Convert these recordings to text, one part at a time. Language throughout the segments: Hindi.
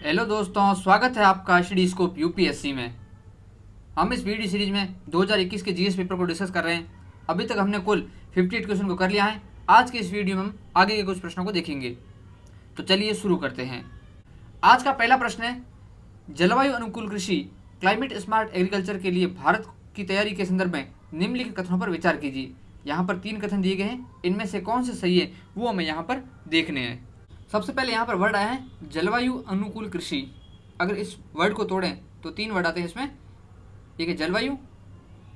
हेलो दोस्तों, स्वागत है आपका स्टडी स्कोप यूपीएससी में। हम इस वीडियो सीरीज में 2021 के जीएस पेपर को डिस्कस कर रहे हैं। अभी तक हमने कुल 58 क्वेश्चन को कर लिया है। आज के इस वीडियो में हम आगे के कुछ प्रश्नों को देखेंगे। तो चलिए शुरू करते हैं। आज का पहला प्रश्न है, जलवायु अनुकूल कृषि क्लाइमेट स्मार्ट एग्रीकल्चर के लिए भारत की तैयारी के संदर्भ में निम्नलिखित कथनों पर विचार कीजिए। यहाँ पर 3 कथन दिए गए हैं, इनमें से कौन से सही है वो हमें यहाँ पर देखने हैं। सबसे पहले यहाँ पर वर्ड आया है जलवायु अनुकूल कृषि। अगर इस वर्ड को तोड़ें तो 3 वर्ड आते हैं इसमें। एक है जलवायु,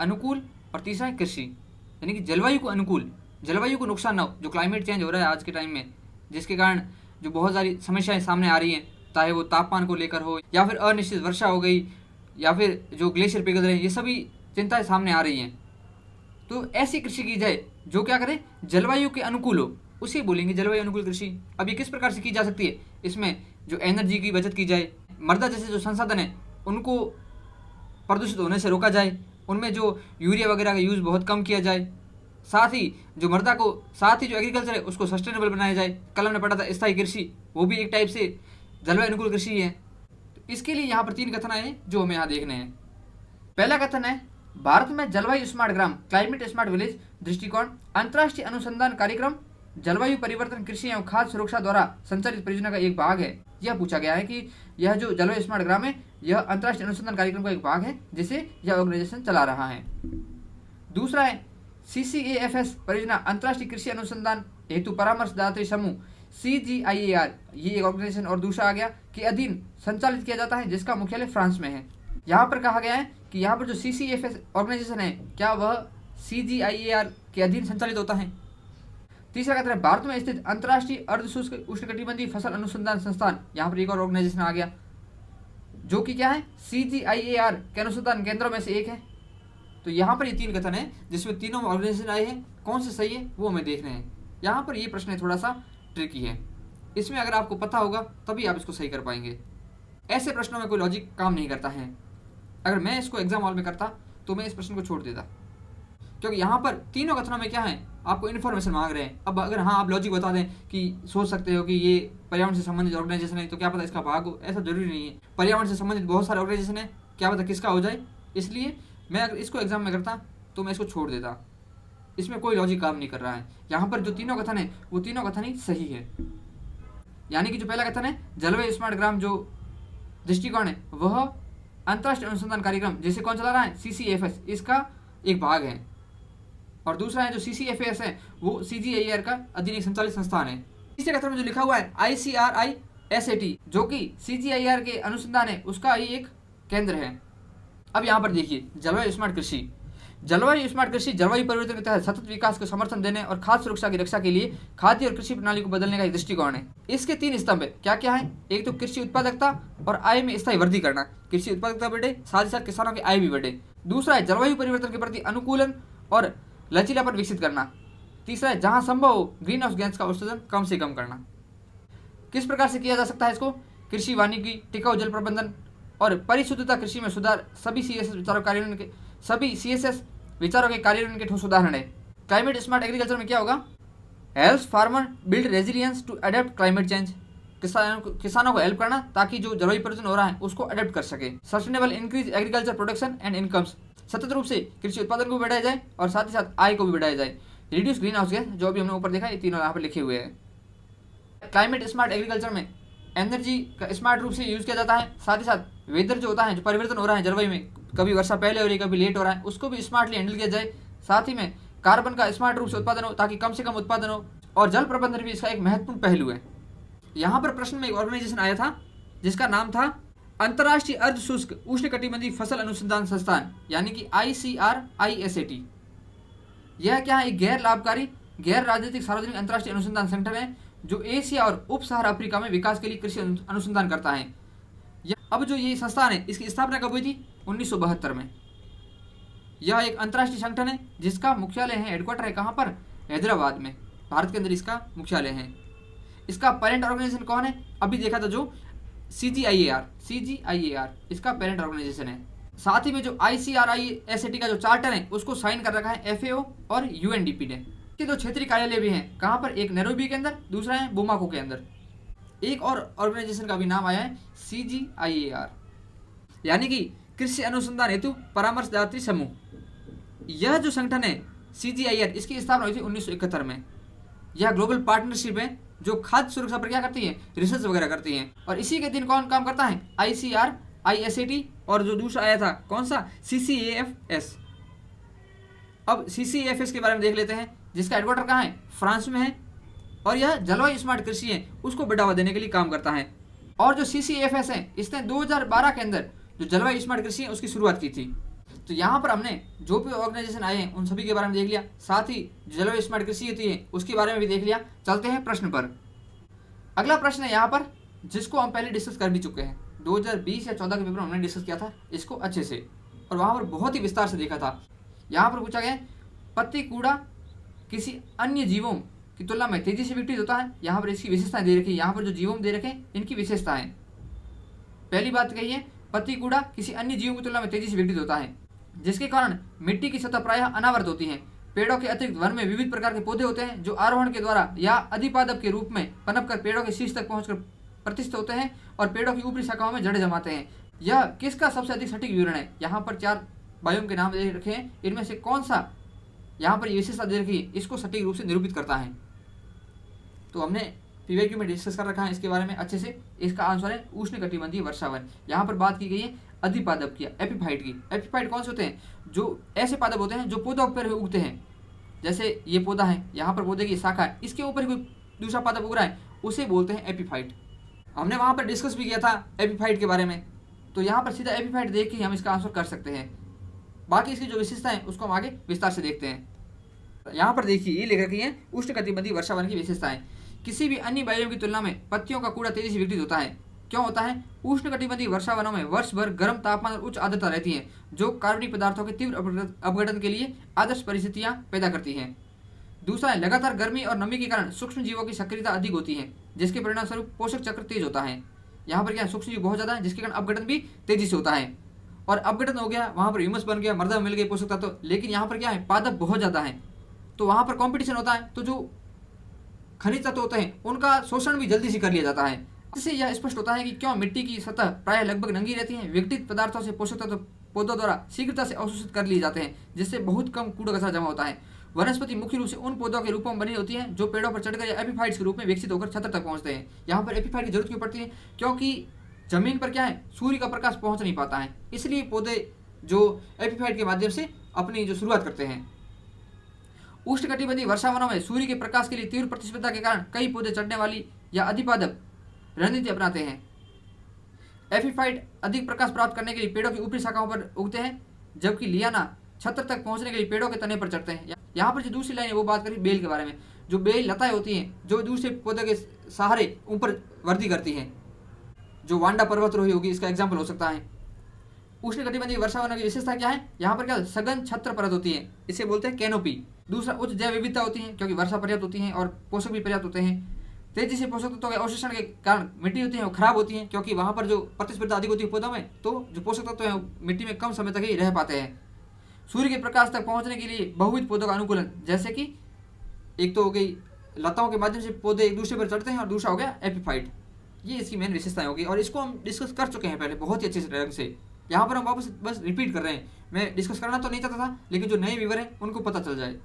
अनुकूल और तीसरा है कृषि। यानी कि जलवायु को अनुकूल, जलवायु को नुकसान ना हो, जो क्लाइमेट चेंज हो रहा है आज के टाइम में, जिसके कारण जो बहुत सारी समस्याएं सामने आ रही हैं, चाहे वो तापमान को लेकर हो या फिर अनिश्चित वर्षा हो गई या फिर जो ग्लेशियर पिघल रहे हैं, ये सभी चिंताएं सामने आ रही हैं। तो ऐसी कृषि की जाए जो क्या करे, जलवायु के अनुकूल हो, उसे बोलेंगे जलवायु अनुकूल कृषि। अब ये किस प्रकार से की जा सकती है? इसमें जो एनर्जी की बचत की जाए, मृदा जैसे जो संसाधन है उनको प्रदूषित होने से रोका जाए, उनमें जो यूरिया वगैरह का यूज़ बहुत कम किया जाए, साथ ही जो मृदा को, साथ ही जो एग्रीकल्चर है उसको सस्टेनेबल बनाया जाए। कल हमने पढ़ा था स्थायी कृषि, वो भी एक टाइप से जलवायु अनुकूल कृषि है। तो इसके लिए यहाँ पर 3 कथन आए जो हमें यहाँ देखने हैं। पहला कथन है, भारत में जलवायु स्मार्ट ग्राम क्लाइमेट स्मार्ट विलेज दृष्टिकोण अंतर्राष्ट्रीय अनुसंधान कार्यक्रम जलवायु परिवर्तन कृषि एवं खाद्य सुरक्षा द्वारा संचालित परियोजना का एक भाग है। यह पूछा गया है कि यह जो जलवायु स्मार्ट ग्राम है यह अंतर्राष्ट्रीय अनुसंधान कार्यक्रम का एक भाग है जिसे यह ऑर्गेनाइजेशन चला रहा है। दूसरा है, CCAFS परियोजना अंतर्राष्ट्रीय कृषि अनुसंधान हेतु परामर्शदात्री समूह CGIAR, ये एक ऑर्गेनाइजेशन और दूसरा आ गया के अधीन संचालित किया जाता है, जिसका मुख्यालय फ्रांस में है। यहाँ पर कहा गया है कि यहाँ पर जो CCAFS ऑर्गेनाइजेशन है क्या वह CGIAR के अधीन संचालित होता है। तीसरा कहते हैं, भारत में स्थित अंतर्राष्ट्रीय अर्धशुष्क उष्णकटिबंधीय फसल अनुसंधान संस्थान, यहाँ पर एक और ऑर्गेनाइजेशन आ गया जो कि क्या है, CGIAR के अनुसंधान केंद्रों में से एक है। तो यहाँ पर ये 3 कथन है जिसमें तीनों ऑर्गेनाइजेशन आए हैं। कौन से सही है वो हमें देखने हैं। यहाँ पर ये प्रश्न थोड़ा सा ट्रिकी है, इसमें अगर आपको पता होगा तभी आप इसको सही कर पाएंगे। ऐसे प्रश्नों में कोई लॉजिक काम नहीं करता है। अगर मैं इसको एग्जाम हॉल में करता तो मैं इस प्रश्न को छोड़ देता, क्योंकि यहाँ पर तीनों कथनों में क्या है, आपको इन्फॉर्मेशन मांग रहे हैं। अब अगर हाँ आप लॉजिक बता दें कि सोच सकते हो कि ये पर्यावरण से संबंधित ऑर्गेनाइजेशन है, तो क्या पता इसका भाग हो, ऐसा जरूरी नहीं है। पर्यावरण से संबंधित बहुत सारे ऑर्गेनाइजेशन है, क्या पता किसका हो जाए। इसलिए मैं अगर इसको एग्जाम में करता तो मैं इसको छोड़ देता, इसमें कोई लॉजिक काम नहीं कर रहा है। यहाँ पर जो तीनों कथन है वो तीनों कथन ही सही है। यानी कि जो पहला कथन है जलवायु स्मार्ट ग्राम जो दृष्टिकोण है वह अंतर्राष्ट्रीय अनुसंधान कार्यक्रम जिसे कौन चला रहा है, CCAFS, इसका एक भाग है। और दूसरा है जो CCAFS है वो CGIAR का अधीन एक संचालित संस्थान है। तीसरे कथन में जो लिखा हुआ है ICRISAT जो कि CGIAR के अनुसंधान है उसका ही एक केंद्र है। अब यहाँ पर देखिए, जलवायु स्मार्ट कृषि, जलवायु स्मार्ट कृषि जलवायु परिवर्तन के तहत सतत विकास को समर्थन देने और खाद्य सुरक्षा की रक्षा के लिए खाद्य और कृषि प्रणाली को बदलने का एक दृष्टिकोण है। इसके 3 स्तंभ है, क्या क्या है। एक तो कृषि उत्पादकता और आय में स्थायी वृद्धि करना, कृषि उत्पादकता बढ़े साथ ही साथ किसानों की आय भी बढ़े। दूसरा है जलवायु परिवर्तन के प्रति अनुकूलन और लचीलापन विकसित करना। तीसरा है जहां संभव हो ग्रीन हाउस गैस का उत्सर्जन कम से कम करना। किस प्रकार से किया जा सकता है इसको, कृषि वानिकी, टिकाऊ जल प्रबंधन और परिशुद्धता कृषि में सुधार, सभी CSS विचारों के कार्यान्वयन के ठोस उदाहरण है। क्लाइमेट स्मार्ट एग्रीकल्चर में क्या होगा, helps farmer build resilience to adapt climate change, किसानों को हेल्प करना ताकि जो जलवायु परिवर्तन हो रहा है उसको अडेप्ट कर सके। Sustainable increase agriculture production and incomes, सतत रूप से कृषि उत्पादन को भी बढ़ाया जाए और साथ ही साथ आय को भी बढ़ाया जाए। रिड्यूस ग्रीन हाउस गैस, जो अभी हमने ऊपर देखा, ये तीनों यहाँ पर लिखे हुए हैं। क्लाइमेट स्मार्ट एग्रीकल्चर में एनर्जी का स्मार्ट रूप से यूज किया जाता है, साथ ही साथ वेदर जो होता है, जो परिवर्तन हो रहा है जलवायु में, कभी वर्षा पहले हो रही है कभी लेट हो रहा है, उसको भी स्मार्टली हैंडल किया जाए। साथ ही में कार्बन का स्मार्ट रूप से उत्पादन हो ताकि कम से कम उत्पादन हो, और जल प्रबंधन भी इसका एक महत्वपूर्ण पहलू है। यहाँ पर प्रश्न में एक ऑर्गेनाइजेशन आया था जिसका नाम था अंतर्राष्ट्रीय अर्धशुष्क उष्णकटिबंधीय फसल अनुसंधान संस्थान, यानी कि ICRISAT। यह क्या है, एक गैर लाभकारी गैर राजनीतिक सार्वजनिक अंतर्राष्ट्रीय अनुसंधान संगठन है जो एशिया और उप सहारा अफ्रीका में विकास के लिए कृषि अनुसंधान करता है। अब जो ये संस्थान है इसकी स्थापना कब हुई थी, 1972 में। यह एक अंतर्राष्ट्रीय संगठन है जिसका मुख्यालय है, हेडक्वार्टर है कहाँ पर, हैदराबाद में, भारत के अंदर इसका मुख्यालय है। इसका पेरेंट ऑर्गेनाइजेशन कौन है, अभी देखा था जो CGIAR इसका पेरेंट ऑर्गेनाइजेशन है। साथ ही में जो ICRISAT का जो चार्टर है उसको साइन कर रखा है FAO और UNDP ने। इसके 2 क्षेत्रीय कार्यालय भी हैं, कहाँ पर, एक नैरोबी के अंदर, दूसरा है बुमाको के अंदर। एक और ऑर्गेनाइजेशन का भी नाम आया है CGIAR, यानी कि कृषि अनुसंधान हेतु परामर्शदात्री समूह। यह जो संगठन है CGIAR, इसकी स्थापना हुई थी 1971 में। यह ग्लोबल पार्टनरशिप है जो खाद्य सुरक्षा पर क्या करती है, रिसर्च वगैरह करती है। और इसी के दिन कौन काम करता है, ICR, ISAT, और जो दूसरा आया था कौन सा, CCAFS। अब CCAFS के बारे में देख लेते हैं, जिसका हेडक्वार्टर कहाँ है, फ्रांस में है, और यह जलवायु स्मार्ट कृषि है उसको बढ़ावा देने के लिए काम करता है। और जो CCAFS है, इसने 2012 के अंदर जो जलवायु स्मार्ट कृषि है उसकी शुरुआत की थी। तो यहाँ पर हमने जो भी ऑर्गेनाइजेशन आए हैं उन सभी के बारे में देख लिया, साथ ही जलवायु स्मार्ट कृषि होती है उसके बारे में भी देख लिया। चलते हैं प्रश्न पर। अगला प्रश्न है यहाँ पर, जिसको हम पहले डिस्कस कर भी चुके हैं, 2020 या 14 के पेपर में हमने डिस्कस किया था इसको अच्छे से, और वहाँ पर बहुत ही विस्तार से देखा था। यहाँ पर पूछा गया पत्ती कूड़ा किसी अन्य जीवों की तुलना में तेजी से विकसित होता है। यहाँ पर इसकी विशेषताएं दे रखी है, यहाँ पर जो जीवों दे रखे इनकी विशेषताएं। पहली बात कही है, पत्ती कूड़ा किसी अन्य जीवों की तुलना में तेजी से विकसित होता है, जिसके कारण मिट्टी की सतह प्रायः अनावृत होती है। पेड़ों के अतिरिक्त वन में विविध प्रकार के पौधे होते हैं जो आरोहण के द्वारा या अधिपादप के रूप में पनपकर पेड़ों के शीर्ष तक पहुंचकर प्रतिष्ठित होते हैं और पेड़ों की ऊपरी शाखाओं में जड़ें जमाते हैं। यह किसका सबसे अधिक सटीक विवरण है। यहाँ पर 4 बायोम के नाम दे रखे हैं, इनमें से कौन सा यहाँ पर विशेषता दे रखी है इसको सटीक रूप से निरूपित करता है। तो हमने PYQ में डिस्कस कर रखा है इसके बारे में अच्छे से। इसका आंसर है उष्णकटिबंधीय वर्षावन। यहाँ पर बात की गई है अधिपादप की, एपीफाइट की। एपीफाइट कौन से होते हैं, जो ऐसे पादप होते हैं जो पौधों पर उगते हैं। जैसे ये पौधा है, यहाँ पर पौधे की शाखा है, इसके ऊपर कोई दूसरा पादप उग रहा है, उसे बोलते हैं एपीफाइट। हमने वहाँ पर डिस्कस भी किया था एपीफाइट के बारे में, तो यहाँ पर सीधा एपीफाइट देख के हम इसका आंसर कर सकते हैं। बाकी इसकी जो विशेषता है उसको हम आगे विस्तार से देखते हैं। यहाँ पर देखिए ये लिख रखी है उष्णकटिबंधीय वर्षावन की विशेषताएं। किसी भी अन्य बायोम की तुलना में पत्तियों का कूड़ा तेजी से विकसित होता है। क्यों होता है, उष्णकटिबंधीय वर्षावनों में वर्ष भर गर्म तापमान और उच्च आर्द्रता रहती है, जो कार्बनिक पदार्थों के तीव्र अपघटन के लिए आदर्श परिस्थितियां पैदा करती हैं। दूसरा है, लगातार गर्मी और नमी के कारण सूक्ष्म जीवों की सक्रियता अधिक होती है, जिसके परिणाम स्वरूप पोषक चक्र तेज होता है। यहाँ पर क्या है, सूक्ष्म जीव बहुत ज्यादा है, जिसके कारण अपघटन भी तेजी से होता है। और अपघटन हो गया, वहां पर ह्यूमस बन गया, मृदा मिल गई पोषक तत्व, लेकिन यहाँ पर क्या है, पादप बहुत ज्यादा है, तो वहां पर कॉम्पिटिशन होता है, तो जो खनिज तत्व होते हैं उनका शोषण भी जल्दी से कर लिया जाता है। इससे यह स्पष्ट होता है कि क्यों मिट्टी की सतह प्रायः लगभग नंगी रहती है। विघटित पदार्थों से पोषक तत्व पौधों द्वारा शीघ्रता से अवशोषित कर लिए जाते हैं, जिससे बहुत कम कूड़ा कचरा जमा होता है। वनस्पति मुख्य रूप से उन पौधों के रूपों में बनी होती है जो पेड़ों पर चढ़कर या एपीफाइट्स के रूप में विकसित होकर छतर तक पहुंचते हैं। यहाँ पर एपीफाइट की जरूरत क्यों पड़ती है, क्योंकि जमीन पर क्या है, सूर्य का प्रकाश पहुंच नहीं पाता है, इसलिए पौधे जो एपीफाइट के माध्यम से अपनी जो शुरुआत करते हैं। उष्णकटिबंधीय वर्षावनों में सूर्य के प्रकाश के लिए तीव्र प्रतिस्पर्धा के कारण कई पौधे चढ़ने वाली या अधिपादप रणनीति अपनाते हैं। एपीफाइट अधिक प्रकाश प्राप्त करने के लिए पेड़ों की ऊपरी शाखाओं पर उगते हैं, जबकि लियाना छत्र तक पहुंचने के लिए पेड़ों के तने पर चढ़ते हैं। यहाँ पर जो दूसरी लाइन है वो बात करी बेल के बारे में। जो बेल लताएं होती हैं जो दूसरे पौधे के सहारे ऊपर वृद्धि करती हैं, जो वांडा पर्वतरोही होगी इसका एग्जाम्पल हो सकता है। उष्णकटिबंधीय वर्षावनों की विशेषता क्या है, यहाँ पर क्या सघन छत्र परत होती है, इसे बोलते हैं कैनोपी। दूसरा, उच्च जैव विविधता होती है क्योंकि वर्षा पर्याप्त होती है और पोषक भी पर्याप्त होते हैं। तेजी से पोषक तत्वों के अवशोषण के कारण मिट्टी होती है वो खराब होती है, क्योंकि वहाँ पर जो प्रतिस्पर्धा अधिक होती है पौधों में, तो जो पोषक तत्व है मिट्टी में कम समय तक ही रह पाते हैं। सूर्य के प्रकाश तक पहुँचने के लिए बहुविध पौधों का अनुकूलन, जैसे कि एक तो हो गई लताओं के माध्यम से पौधे एक दूसरे पर चढ़ते हैं, और दूसरा हो गया एपीफाइट। ये इसकी मेन विशेषताएं होगी, और इसको हम डिस्कस कर चुके हैं पहले बहुत ही अच्छे से ढंग से। यहाँ पर हम वापस बस रिपीट कर रहे हैं। मैं डिस्कस करना तो नहीं चाहता था, लेकिन जो नए व्यूअर हैं उनको पता चल जाए।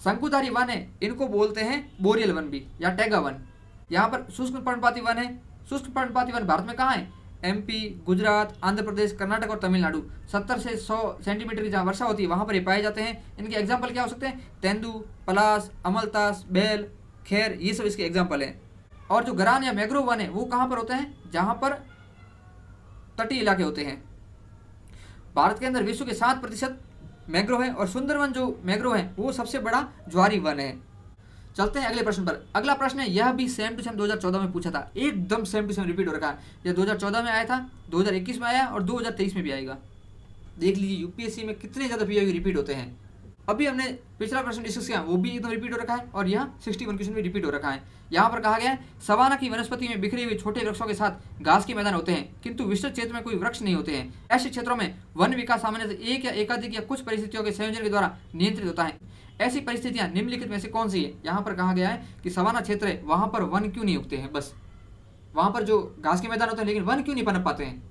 शंकुधारी वन है, इनको बोलते हैं बोरियल वन भी या टैगा वन। यहाँ पर शुष्क पर्णपाती वन है। शुष्क पर्णपाती वन भारत में कहाँ है, MP, गुजरात, आंध्र प्रदेश, कर्नाटक और तमिलनाडु। 70 से 100 सेंटीमीटर की जहाँ वर्षा होती है वहाँ पर ये पाए जाते हैं। इनके एग्जाम्पल क्या हो सकते हैं, तेंदू, पलास, अमलतास, बेल, खैर, ये सब इसके एग्जाम्पल हैं। और जो गरान या मैग्रोव वन है वो कहाँ पर होते हैं, जहाँ पर तटीय इलाके होते हैं। भारत के अंदर विश्व के 7% मैग्रोव है, और सुंदरवन जो मैग्रोव है वो सबसे बड़ा ज्वारी वन है। चलते हैं अगले प्रश्न पर। अगला प्रश्न है, यह भी सेम टू सेम 2014 में पूछा था, एकदम सेम टू सेम रिपीट हो रखा है। यह 2014 में आया था, 2021 में आया और 2023 में भी आएगा। देख लीजिए UPSC में कितने ज़्यादा PYQ रिपीट होते हैं। अभी हमने पिछला प्रश्न डिस्कस किया, वो भी एकदम रिपीट हो रखा है, और यह 61 क्वेश्चन भी रिपीट हो रखा है। यहाँ पर कहा गया है, सवाना की वनस्पति में बिखरे हुए छोटे वृक्षों के साथ घास के मैदान होते हैं, किंतु विस्तृत क्षेत्र में कोई वृक्ष नहीं होते हैं। ऐसे क्षेत्रों में वन विकास सामान्यतः एक या एकाधिक या कुछ परिस्थितियों के संयोजन के द्वारा नियंत्रित होता है। ऐसी परिस्थितियां निम्नलिखित में से कौन सी है। यहाँ पर कहा गया है कि सवाना क्षेत्र है, वहां पर वन क्यों नहीं उगते हैं, बस वहाँ पर जो घास के मैदान होते हैं, लेकिन वन क्यों नहीं पनप पाते हैं?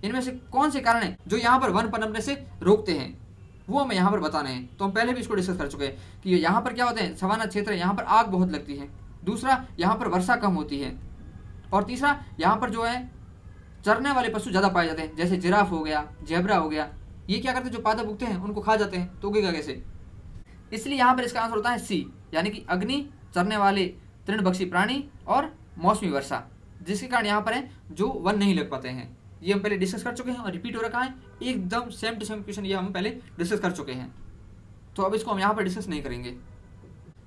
इनमें से कौन से कारण हैं जो यहाँ पर वन पनपने से रोकते हैं, वो हमें यहाँ पर बताने हैं। तो हम पहले भी इसको डिस्कस कर चुके हैं कि यहाँ पर क्या होते हैं, सवाना क्षेत्र है, यहाँ पर आग बहुत लगती है। दूसरा, यहाँ पर वर्षा कम होती है। और तीसरा, यहाँ पर जो है चरने वाले पशु ज़्यादा पाए जाते हैं, जैसे जिराफ हो गया, जेब्रा हो गया। ये क्या करते हैं, जो पादप उगते हैं उनको खा जाते हैं, तो उगेगा कैसे? इसलिए यहाँ पर इसका आंसर होता है सी, यानी कि अग्नि, चरने वाले तृणभक्षी प्राणी और मौसमी वर्षा, जिसके कारण यहाँ पर है जो वन नहीं लग पाते हैं। ये हम पहले डिस्कस कर चुके हैं और रिपीट हो रखा है, एकदम सेम टू सेम क्वेश्चन ये हम पहले डिस्कस कर चुके हैं, तो अब इसको हम यहाँ पर डिस्कस नहीं करेंगे।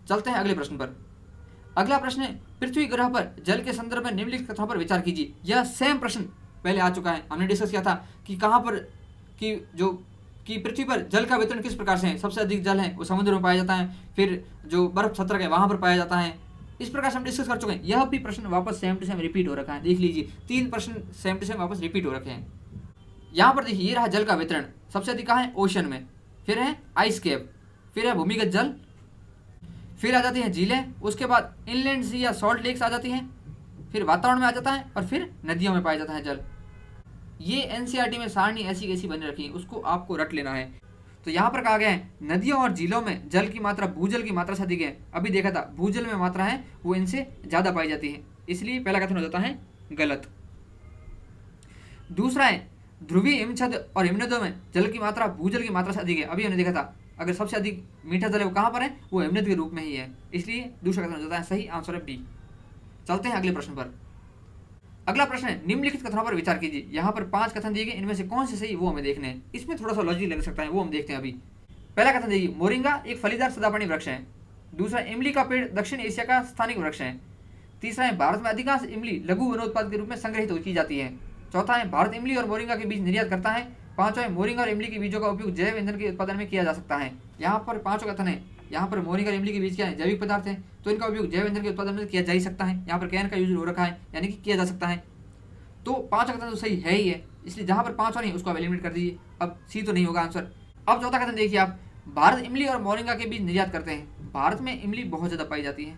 चलते हैं अगले प्रश्न पर। अगला प्रश्न है, पृथ्वी ग्रह पर जल के संदर्भ में निम्नलिखित कथनों पर विचार कीजिए। यह सेम प्रश्न पहले आ चुका है, हमने डिस्कस किया था कि कहाँ पर कि पृथ्वी पर जल का वितरण किस प्रकार से है। सबसे अधिक जल है वो समुद्र में पाया जाता है, फिर जो बर्फ छत्रक है वहाँ पर पाया जाता है। इस प्रकार से हम डिस्कस कर चुके हैं। यह भी प्रश्न वापस सेम टू सेम रिपीट हो रखा है, देख लीजिए 3 प्रश्न सेम टू सेम वापस रिपीट हो रखे हैं। यहाँ पर देखिए, ये रहा जल का वितरण, सबसे अधिक कहाँ है, ओशन में, फिर है आइस कैप, फिर है भूमिगत जल, फिर आ जाती है झीलें, उसके बाद इनलैंड सी या सॉल्ट लेक्स आ जाती हैं, फिर वातावरण में आ जाता है और फिर नदियों में पाया जाता है जल। ये एनसीईआरटी में सारणी ऐसी कैसी बनी रखी है, उसको आपको रट लेना है। तो यहाँ पर कहा गया है नदियों और झीलों में जल की मात्रा भूजल की मात्रा से अधिक है। अभी देखा था भूजल में मात्रा है वो इनसे ज़्यादा पाई जाती है, इसलिए पहला कथन हो जाता है गलत। दूसरा है ध्रुवीय हिमछद और हिमनदों में जल की मात्रा भूजल की मात्रा से अधिक है। अभी हमने देखा था अगर सबसे अधिक मीठा जल है वो कहाँ पर है, वो हिमनद के रूप में ही है, इसलिए दूसरा कथन हो जाता है सही आंसर है बी। चलते हैं अगले प्रश्न पर। अगला प्रश्न है, निम्नलिखित कथनों पर विचार कीजिए। यहाँ पर 5 कथन दिए गए, इनमें से कौन से सही वो हमें देखने हैं। इसमें थोड़ा सा लॉजिक लग सकता है, वो हम देखते हैं अभी। पहला कथन देखिए, मोरिंगा एक फलीदार सदाबहारी वृक्ष है। दूसरा, इमली का पेड़ दक्षिण एशिया का स्थानिक वृक्ष है। तीसरा है, भारत में अधिकांश इमली लघु वनोत्पाद के रूप में संग्रहित की जाती है। चौथा है, भारत इमली और मोरिंगा के बीज निर्यात करता है। पांचवा है, मोरिंगा और इमली के बीजों का उपयोग जैव ईंधन के उत्पादन में किया जा सकता है। यहाँ पर 5 कथन है। यहाँ पर मोरिंगा और इमली के बीज क्या है, जैविक पदार्थ है, तो इनका उपयोग जैव ईंधन के उत्पादन में किया जा ही सकता है। यहाँ पर कैन का यूज हो रखा है, यानी कि किया जा सकता है। तो 5 कथन तो सही है ही है, इसलिए जहां पर 5 नहीं उसको आप एलिमिनेट कर दीजिए। अब सी तो नहीं होगा आंसर। अब चौथा कथन देखिए आप, भारत इमली और मोरिंगा के बीज निर्यात करते हैं। भारत में इमली बहुत ज़्यादा पाई जाती है।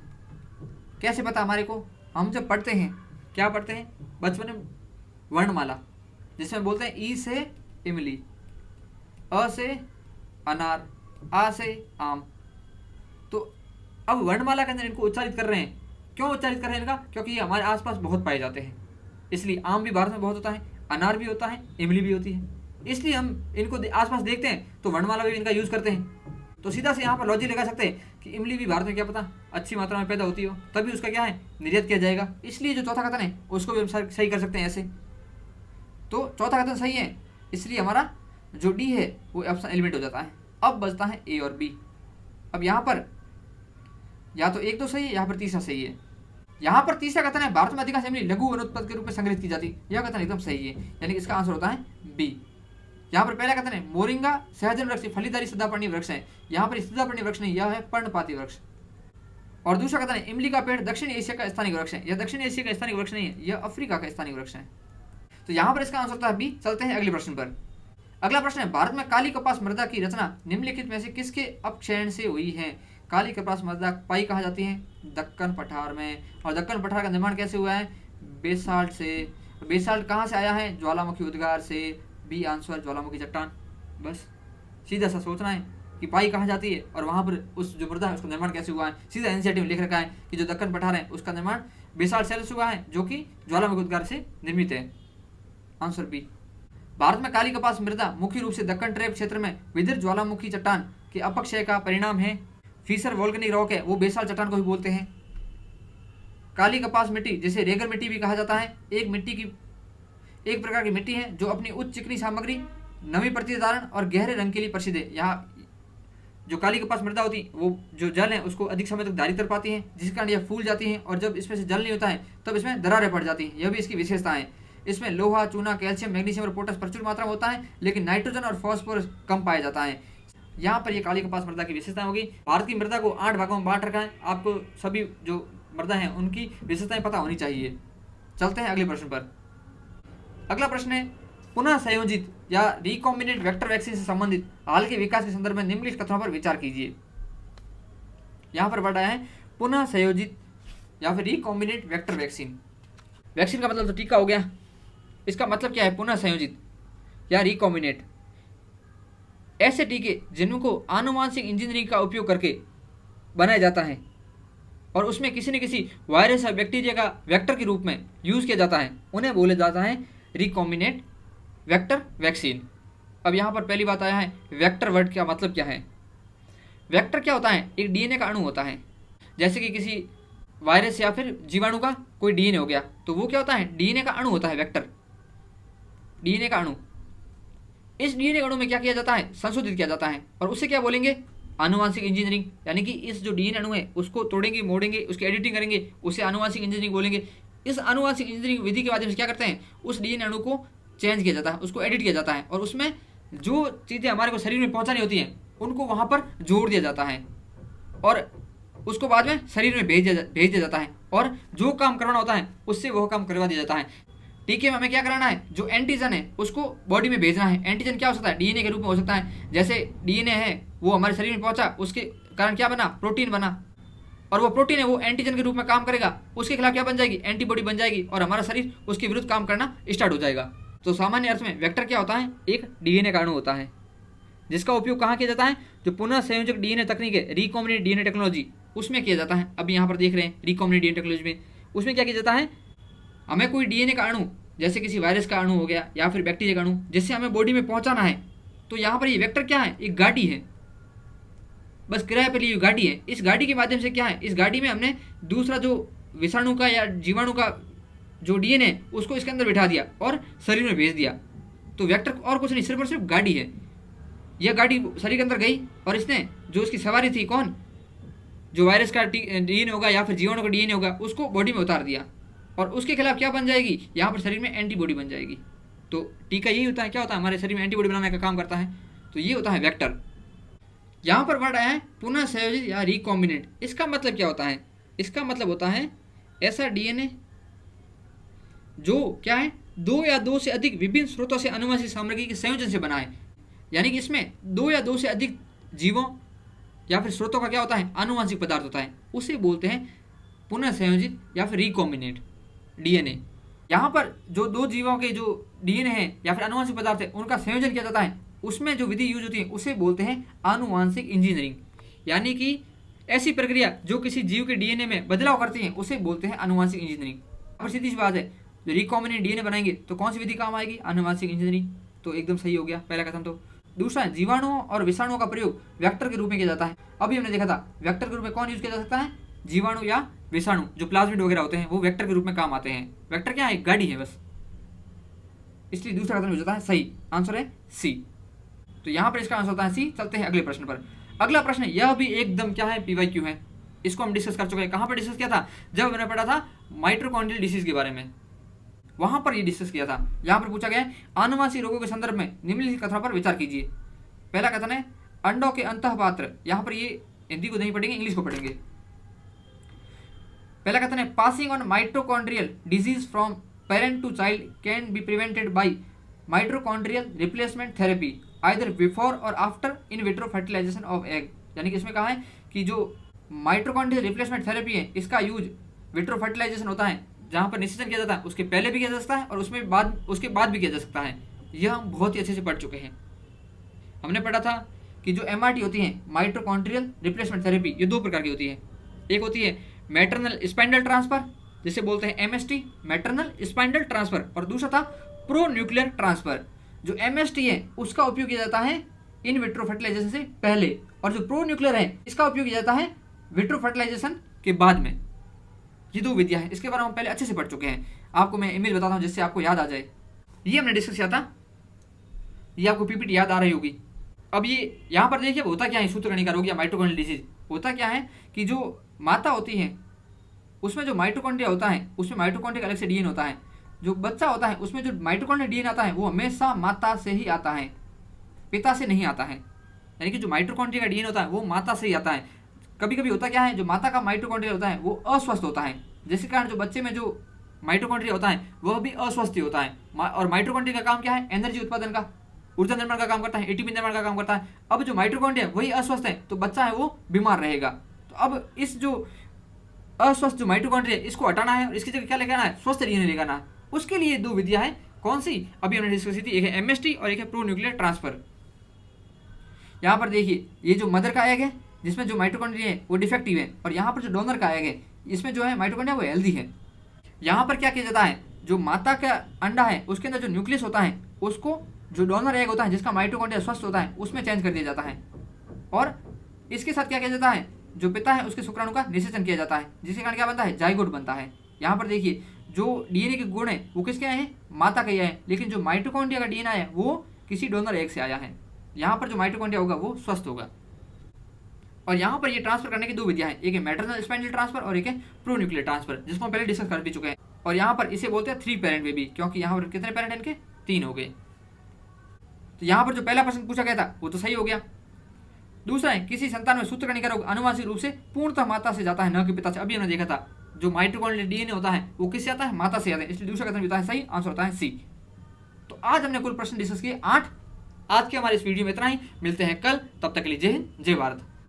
कैसे पता हमारे को, हम जब पढ़ते हैं, क्या पढ़ते हैं बचपन में, वर्णमाला, जिसमें बोलते हैं ई से इमली, अ से अनार, आ से आम। तो अब वर्णमाला के अंदर इनको उच्चारित कर रहे हैं। क्यों उच्चारित कर रहे हैं इनका, क्योंकि ये हमारे आसपास बहुत पाए जाते हैं, इसलिए आम भी भारत में बहुत होता है, अनार भी होता है, इमली भी होती है, इसलिए हम इनको आसपास देखते हैं तो वर्णमाला भी इनका यूज़ करते हैं। तो सीधा से यहाँ पर लॉजिक लगा सकते हैं कि इमली भी भारत में क्या पता अच्छी मात्रा में पैदा होती हो, तभी उसका क्या है निर्यात किया जाएगा। इसलिए जो चौथा कथन है उसको भी हम सही कर सकते हैं ऐसे। तो चौथा कथन सही है, इसलिए हमारा जो डी है वो ऑप्शन एलिमेंट हो जाता है। अब बचता है ए और बी। अब यहाँ पर या तो एक तो सही है, यहाँ पर तीसरा सही है। यहाँ पर तीसरा कथन है, भारत में अधिकांश इमली लघु वनोत्पाद के रूप में संग्रहित की जाती है। यह कथन एकदम सही है, यानी कि इसका आंसर होता है बी। यहाँ पर पहला कथन है, मोरिंगा सहजन वृक्ष फलीदारी सदापर्णी वृक्ष है। यहाँ पर सदापर्णी वृक्ष नहीं, यह है पर्णपाती वृक्ष। और दूसरा कथन है, इमली का पेड़ दक्षिण एशिया का स्थानिक वृक्ष है। यह दक्षिण एशिया का स्थानिक वृक्ष नहीं है, यह अफ्रीका का स्थानिक वृक्ष है। तो यहाँ पर इसका आंसर होता है बी। चलते हैं अगले प्रश्न पर। अगला प्रश्न है, भारत में काली कपास मृदा की रचना निम्नलिखित में से किसके अपक्षयण से हुई है। काली कपास मृदा पाई कहाँ जाती है, दक्कन पठार में। और दक्कन पठार का निर्माण कैसे हुआ है, बेसाल्ट से। बेसाल्ट कहाँ से आया है, ज्वालामुखी उद्गार से। बी आंसर ज्वालामुखी चट्टान। बस सीधा सा सोचना है कि पाई कहाँ जाती है और वहाँ पर उस जो मृदा है उसका निर्माण कैसे हुआ है। सीधा एनसीईआरटी में लिख रखा है कि जो दक्कन पठार है उसका निर्माण बेसाल्ट सेल से हुआ है, जो कि ज्वालामुखी उद्गार से निर्मित है। Answer B. भारत में काली कपास मृदा मुख्य रूप से दक्कन ट्रैप क्षेत्र में विदिर ज्वालामुखी चट्टान के अपक्षय का परिणाम है। फीसर वोल्केनिक रॉक है, वो बेसाल्ट चट्टान को भी बोलते हैं। काली कपास मिट्टी, जिसे रेगर मिट्टी भी कहा जाता है, एक प्रकार की मिट्टी है जो अपनी उच्च चिकनी सामग्री, नमी प्रतिधारण और गहरे रंग के लिए प्रसिद्ध है। यहाँ जो काली कपास मृदा होती है वो जो जल है उसको अधिक समय तक धारित कर पाती है, जिस कारण यह फूल जाती है। और जब इसमें से जल नहीं होता है तब इसमें दरारें पड़ जाती हैं। यह भी इसकी विशेषता है। इसमें लोहा, चूना, कैल्शियम, मैग्नीशियम और पोटास प्रचुर मात्रा में होता है, लेकिन नाइट्रोजन और फॉस्फोरस कम पाया जाता है। यहाँ पर ये काली कपास मृदा की विशेषताएं होगी। भारत की मृदा को 8 भागों में बांट रखा है। आपको सभी जो मृदा हैं उनकी विशेषताएं पता होनी चाहिए। चलते हैं अगले प्रश्न पर। अगला प्रश्न है, पुनः संयोजित या रिकॉम्बिनेंट वेक्टर वैक्सीन से संबंधित हाल के विकास के संदर्भ में निम्नलिखित कथनों पर विचार कीजिए। यहाँ पर बढ़ा है पुनः संयोजित या फिर रिकॉम्बिनेंट वेक्टर वैक्सीन। वैक्सीन का मतलब तो टीका हो गया। इसका मतलब क्या है? पुनः संयोजित या रिकॉम्बिनेट। ऐसे टीके जिनको आनुवांशिक इंजीनियरिंग का उपयोग करके बनाया जाता है और उसमें किसी न किसी वायरस या बैक्टीरिया का वेक्टर के रूप में यूज किया जाता है, उन्हें बोले जाता है रिकॉम्बिनेट वेक्टर वैक्सीन। अब यहाँ पर पहली बात आया है वेक्टर वर्ड का मतलब क्या है। वेक्टर क्या होता है? एक डीएनए का अणु होता है। जैसे कि किसी वायरस या फिर जीवाणु का कोई डीएनए हो गया, तो वो क्या होता है? डीएनए का अणु होता है वेक्टर, डीएनए का अणु। इस डीएनए अणु में क्या किया जाता है? संशोधित किया जाता है, और उसे क्या बोलेंगे? आनुवांशिक इंजीनियरिंग। यानी कि इस जो डीएनए अणु है उसको तोड़ेंगे, मोड़ेंगे, उसकी एडिटिंग करेंगे, उसे आनुवांशिक इंजीनियरिंग बोलेंगे। इस आनुवांशिक इंजीनियरिंग विधि के माध्यम से क्या करते हैं? उस डीएनए अणु को चेंज किया जाता है, उसको एडिट किया जाता है, और उसमें जो चीज़ें हमारे को शरीर में पहुंचानी होती हैं उनको वहाँ पर जोड़ दिया जाता है, और उसको बाद में शरीर में भेज दिया जाता है, और जो काम करवाना होता है उससे वह काम करवा दिया जाता है। टीके में हमें क्या कराना है? जो एंटीजन है उसको बॉडी में भेजना है। एंटीजन क्या हो सकता है? डीएनए के रूप में हो सकता है। जैसे डीएनए है वो हमारे शरीर में पहुंचा, उसके कारण क्या बना? प्रोटीन बना, और वो प्रोटीन है वो एंटीजन के रूप में काम करेगा, उसके खिलाफ क्या बन जाएगी? एंटीबॉडी बन जाएगी, और हमारा शरीर उसके विरुद्ध काम करना स्टार्ट हो जाएगा। तो सामान्य अर्थ में वेक्टर क्या होता है? एक डीएनए का अणु होता है, जिसका उपयोग कहाँ किया जाता है? जो पुनः संयोजक डीएनए तकनीक है, रिकॉम्बिनेंट डीएनए टेक्नोलॉजी, उसमें किया जाता है। अभी यहाँ पर देख रहे हैं रिकॉम्बिनेंट डीएनए टेक्नोलॉजी में उसमें क्या किया जाता है? हमें कोई डीएनए का अणु, जैसे किसी वायरस का अणु हो गया या फिर बैक्टीरिया का अणु, जिससे हमें बॉडी में पहुंचाना है, तो यहाँ पर ये वेक्टर क्या है? एक गाड़ी है, बस किराए पर ली हुई गाड़ी है। इस गाड़ी के माध्यम से क्या है? इस गाड़ी में हमने दूसरा जो विषाणु का या जीवाणु का जो डीएनए उसको इसके अंदर बिठा दिया और शरीर में भेज दिया। तो वेक्टर और कुछ नहीं, सिर्फ और सिर्फ गाड़ी है। यह गाड़ी शरीर के अंदर गई और इसने जो उसकी सवारी थी, कौन? जो वायरस का डीएनए होगा या फिर जीवाणु का डीएनए होगा, उसको बॉडी में उतार दिया, और उसके खिलाफ क्या बन जाएगी? यहाँ पर शरीर में एंटीबॉडी बन जाएगी। तो टीका यही होता है, क्या होता है? हमारे शरीर में एंटीबॉडी बनाने का काम करता है। तो ये होता है वेक्टर। यहाँ पर वर्ड आया है पुनः संयोजित या रिकॉम्बिनेंट। इसका मतलब क्या होता है? इसका मतलब होता है ऐसा डीएनए जो क्या है? दो या दो से अधिक विभिन्न स्रोतों से आनुवंशिक सामग्री के संयोजन से बना है। यानी कि इसमें दो या दो से अधिक जीवों या फिर स्रोतों का क्या होता है? आनुवंशिक पदार्थ होता है, उसे बोलते हैं पुनः संयोजित या फिर रिकॉम्बिनेंट डीएनए। यहाँ पर जो दो जीवों के जो डीएनए है या फिर आनुवंशिक पदार्थ है उनका संयोजन किया जाता है, उसमें जो विधि यूज होती है उसे बोलते हैं आनुवंशिक इंजीनियरिंग। यानी कि ऐसी प्रक्रिया जो किसी जीव के डीएनए में बदलाव करती है उसे बोलते हैं आनुवंशिक इंजीनियरिंग। अब सीधी सी बात है, जो रिकॉम्बिनेंट डीएनए बनाएंगे तो कौन सी विधि काम आएगी? आनुवंशिक इंजीनियरिंग। तो एकदम सही हो गया पहला कथन। तो दूसरा है जीवाणुओं और विषाणुओं का प्रयोग वेक्टर के रूप में किया जाता है। अभी हमने देखा था वेक्टर के रूप में कौन यूज किया जा सकता है? जीवाणु या विषाणु, जो प्लाज्मिड वगैरह होते हैं वो वेक्टर के रूप में काम आते हैं। वेक्टर क्या है? एक गाड़ी है बस, इसलिए दूसरा कथन हो जाता है सही। आंसर है सी। तो यहाँ पर इसका आंसर होता है सी। चलते हैं अगले प्रश्न पर। अगला प्रश्न यह भी एकदम क्या है? पीवाईक्यू है। इसको हम डिस्कस कर चुके हैं। कहाँ पर डिस्कस किया था? जब मैंने पढ़ा था माइटोकॉन्ड्रियल डिसीज के बारे में, वहां पर ये डिस्कस किया था। यहाँ पर पूछा गया है आनुवंशिक रोगों के संदर्भ में निम्नलिखित कथनों पर विचार कीजिए। पहला कथन है अंडों के अंतःपात्र। यहाँ पर ये हिंदी को नहीं पढ़ेंगे, इंग्लिश को पढ़ेंगे। पहला कथन है passing on mitochondrial disease from parent to child can be prevented by mitochondrial replacement therapy either before or after in vitro fertilisation of egg. यानी कि इसमें कहा है कि जो माइटोकॉन्ड्रियल रिप्लेसमेंट थेरेपी है इसका यूज विट्रो फर्टिलाइजेशन होता है, जहाँ पर निषेचन किया जाता है, उसके पहले भी किया जा सकता है और उसके बाद भी किया जा सकता है। यह हम बहुत ही अच्छे से पढ़ चुके हैं। हमने पढ़ा था कि जो एमआरटी होती है माइटोकॉन्ड्रियल रिप्लेसमेंट थेरेपी, ये दो प्रकार की होती है। एक होती है मैटरनल स्पाइंडल ट्रांसफर, जिसे बोलते हैं एमएसटी, मैटरनल स्पाइंडल ट्रांसफर, और दूसरा था प्रो न्यूक्लियर ट्रांसफर। जो एमएसटी है उसका उपयोग किया जाता है इन विट्रो फर्टिलाइजेशन से पहले, और जो प्रो न्यूक्लियर है इसका उपयोग किया जाता है विट्रो फर्टिलाइजेशन के बाद में। ये दो विधियां हैं, इसके बारे में हम पहले अच्छे से पढ़ चुके हैं। आपको मैं इमेज बताता हूँ जिससे आपको याद आ जाए। ये हमने डिस्कस किया था, ये आपको पीपीटी याद आ रही होगी। अब ये यहाँ पर देखिए होता क्या है, सूत्रकणिका रोग या माइटोकॉन्ड्रियल डिजीज होता क्या है कि जो माता होती है उसमें जो माइटोकॉन्ड्रिया होता है उसमें माइटोकॉन्ड्रिया का अलग से डीएनए होता है। जो बच्चा होता है उसमें जो माइटोकॉन्ड्रिया डीएनए आता है वो हमेशा माता से ही आता है, पिता से नहीं आता है। यानी कि जो माइटोकॉन्ड्रिया का डीएनए होता है वो माता से ही आता है। कभी कभी होता क्या है, जो माता का माइटोकॉन्ड्रिया होता है वो अस्वस्थ होता है, जिसके कारण जो बच्चे में जो माइटोकॉन्ड्रिया होता है वह भी अस्वस्थ ही होता है। और माइटोकॉन्ड्रिया का काम क्या है? एनर्जी उत्पादन का, ऊर्जा निर्माण का काम करता है, एटीपी निर्माण का काम करता है। अब जो माइटोकॉन्ड्रिया वही अस्वस्थ है तो बच्चा है वो बीमार रहेगा। तो अब इस जो अस्वस्थ जो माइटोकॉन्ड्रिया है इसको हटाना है और इसकी जगह क्या लेकर आना है, स्वस्थ डीएनए लेकर आना है। उसके लिए दो विधियां हैं, कौन सी अभी हमने डिस्कस की थी, एक है एमएसटी और एक है प्रो न्यूक्लियर ट्रांसफर। यहाँ पर देखिए ये जो मदर का एग है जिसमें जो माइटोकॉन्ड्रिया है वो डिफेक्टिव है, और यहाँ पर जो डोनर का एग है इसमें जो है माइटोकॉन्ड्रिया वो हेल्दी है। यहाँ पर क्या किया जाता है, जो माता का अंडा है उसके अंदर जो न्यूक्लियस होता है उसको जो डोनर एग होता है जिसका माइटोकॉन्ड्रिया स्वस्थ होता है उसमें चेंज कर दिया जाता है, और इसके साथ क्या किया जाता है, जो पिता है उसके शुक्राणु का निषेचन किया जाता है, जिसके कारण क्या बनता है, जाइगोट बनता है। यहाँ पर देखिए जो डीएनए के गुण है वो किसके आए हैं, माता के आए हैं, लेकिन जो माइटोकॉन्ड्रिया का डीएनए है वो किसी डोनर एग से आया है। यहाँ पर जो माइटोकॉन्ड्रिया होगा वो स्वस्थ होगा। और यहाँ पर ये ट्रांसफर करने की दो विधियां हैं, एक है मैटरनल स्पेंडल ट्रांसफर और एक है प्रो न्यूक्लियर ट्रांसफर, जिसको हम पहले डिस्कस कर भी चुके हैं। और यहाँ पर इसे बोलते हैं 3 पेरेंट बेबी, क्योंकि यहाँ पर कितने पेरेंट इनके, 3 हो गए। तो यहाँ पर जो पहला प्रश्न पूछा गया था वो तो सही हो गया। दूसरा है किसी संतान में सूत्रकणिका रोग अनुवांशिक रूप से पूर्णतः माता से जाता है न कि पिता से। अभी हमने देखा था जो माइटोकॉन्ड्रियल डीएनए होता है वो किससे आता है, माता से आता है, इसलिए दूसरा कथन होता है सही, आंसर होता है सी। तो आज हमने कुल प्रश्न डिस्कस किए 8। आज के हमारे इस वीडियो में इतना ही, मिलते हैं कल, तब तक के लिए जय हिंद जय भारत।